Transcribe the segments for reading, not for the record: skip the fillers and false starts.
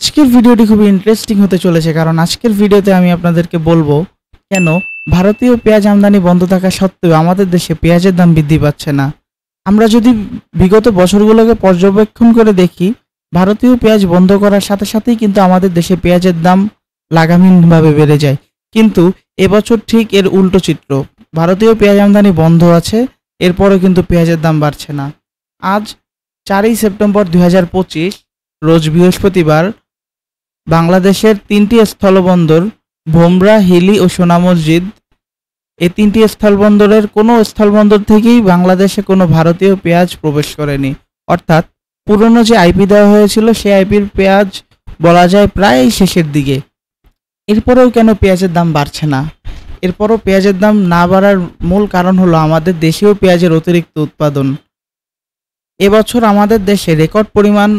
আজকের ভিডিওটি খুবই ইন্টারেস্টিং হতে চলেছে, কারণ আজকের ভিডিওতে আমি আপনাদেরকে বলবো কেন ভারতীয় পেঁয়াজ আমদানি বন্ধ থাকা সত্ত্বেও আমাদের দেশে পেঁয়াজের দাম বৃদ্ধি পাচ্ছে না। আমরা যদি বিগত বছরগুলোকে পর্যবেক্ষণ করে দেখি, ভারতীয় পেঁয়াজ বন্ধ করার সাথে সাথেই কিন্তু আমাদের দেশে পেঁয়াজের দাম লাগামহীনভাবে বেড়ে যায়। কিন্তু এবছর ঠিক এর উল্টো চিত্র। ভারতীয় পেঁয়াজ আমদানি বন্ধ আছে, এরপরও কিন্তু পেঁয়াজের দাম বাড়ছে না। আজ 4ই সেপ্টেম্বর 2025 রোজ বৃহস্পতিবার বাংলাদেশের 3টি স্থলবন্দর ভোমরা, হিলি ও সোনা মসজিদ, এই 3টি স্থলবন্দরের কোনো স্থলবন্দর থেকেই বাংলাদেশে কোনো ভারতীয় পেঁয়াজ প্রবেশ করেনি। অর্থাৎ পুরনো যে আইপি দেওয়া হয়েছিল সেই আইপির পেঁয়াজ বলা যায় প্রায় শেষের দিকে। এরপরেও কেন পেঁয়াজের দাম বাড়ছে না? এরপরও পেঁয়াজের দাম না বাড়ার মূল কারণ হলো আমাদের দেশীয় পেঁয়াজের অতিরিক্ত উৎপাদন। এবছর আমাদের দেশে রেকর্ড পরিমাণ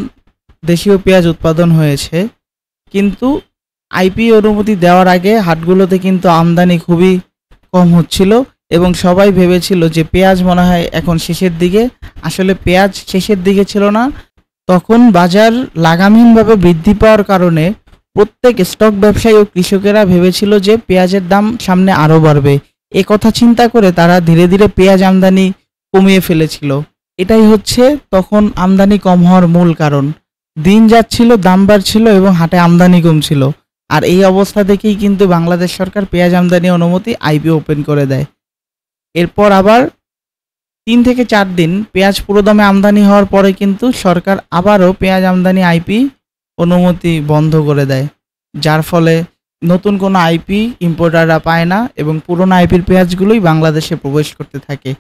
দেশীয় পেঁয়াজ উৎপাদন হয়েছে, কিন্তু আইপি অনুমতি দেওয়ার আগে হাটগুলোতে কিন্তু আমদানি খুবই কম হচ্ছিল এবং সবাই ভেবেছিল যে পেঁয়াজ মনে হয় এখন শেষের দিকে। আসলে পেঁয়াজ শেষের দিকে ছিল না, তখন বাজার লাগামহীনভাবে বৃদ্ধি পাওয়ার কারণে প্রত্যেক স্টক ব্যবসায়ী ও কৃষকেরা ভেবেছিল যে পেঁয়াজের দাম সামনে আরও বাড়বে। এ কথা চিন্তা করে তারা ধীরে ধীরে পেঁয়াজ আমদানি কমিয়ে ফেলেছিল। এটাই হচ্ছে তখন আমদানি কম হওয়ার মূল কারণ। দিন যাচ্ছিল, দাম বাড়ছিল এবং হাটে আমদানি কমছিল। আর এই অবস্থা দেখেই কিন্তু বাংলাদেশ সরকার পেঁয়াজ আমদানি অনুমতি আইপি ওপেন করে দেয়। এরপর আবার 3 থেকে 4 দিন পেঁয়াজ পুরোদমে আমদানি হওয়ার পরে কিন্তু সরকার আবারও পেঁয়াজ আমদানি আইপি অনুমতি বন্ধ করে দেয়, যার ফলে নতুন কোনো আইপি ইম্পোর্টাররা পায় না এবং পুরোনো আইপির পেঁয়াজগুলোই বাংলাদেশে প্রবেশ করতে থাকে।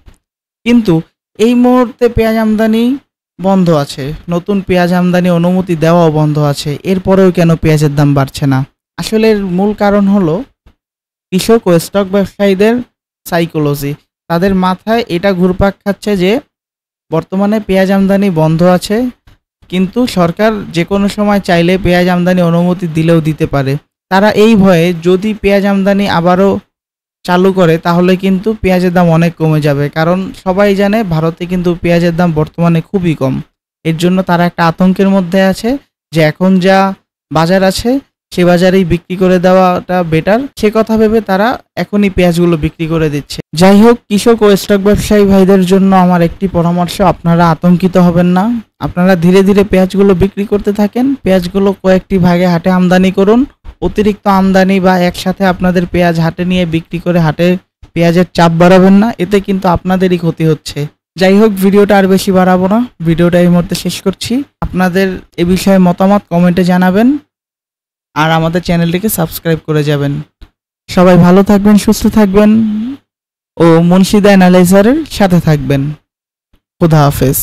কিন্তু এই মুহূর্তে পেঁয়াজ আমদানি বন্ধ আছে, নতুন পেঁয়াজ আমদানি অনুমতি দেওয়াও বন্ধ আছে, এরপরেও কেন পেঁয়াজের দাম বাড়ছে না? আসলে এর মূল কারণ হলো কৃষক ও স্টক ব্যবসায়ীদের সাইকোলজি। তাদের মাথায় এটা ঘুরপাক খাচ্ছে যে বর্তমানে পেঁয়াজ আমদানি বন্ধ আছে, কিন্তু সরকার যে কোনো সময় চাইলে পেঁয়াজ আমদানি অনুমতি দিলেও দিতে পারে। তারা এই ভয়ে যদি পেঁয়াজ আমদানি আবারও চালু করে তাহলে কিন্তু পেঁয়াজের দাম অনেক কমে যাবে, কারণ সবাই জানে ভারতে কিন্তু পেঁয়াজের দাম বর্তমানে খুবই কম। এর জন্য তারা একটা আতঙ্কের মধ্যে আছে যে এখন যা বাজার আছে সে বাজারেই বিক্রি করে দেওয়াটা বেটার। সে কথা ভেবে তারা এখনই পেঁয়াজগুলো বিক্রি করে দিচ্ছে। যাই হোক, কৃষক ও স্টক ব্যবসায়ী ভাইদের জন্য আমার একটি পরামর্শ, আপনারা আতঙ্কিত হবেন না। আপনারা ধীরে ধীরে পেঁয়াজগুলো বিক্রি করতে থাকেন। পেঁয়াজগুলো কয়েকটি ভাগে হাটে আমদানি করুন। অতিরিক্ত আমদানি বা একসাথে আপনাদের পেঁয়াজ হাটে নিয়ে বিক্রি করে হাটে পেঁয়াজের চাপ বাড়াবেন না, এতে কিন্তু আপনাদেরই ক্ষতি হচ্ছে। যাই হোক, ভিডিওটা আর বেশি বাড়াবো না, ভিডিওটা এই মুহূর্তে শেষ করছি। আপনাদের এ বিষয়ে মতামত কমেন্টে জানাবেন আর আমাদের চ্যানেলটিকে সাবস্ক্রাইব করে যাবেন। সবাই ভালো থাকবেন, সুস্থ থাকবেন ও মুনশিদা অ্যানালাইজারের সাথে থাকবেন। খুদা হাফেজ।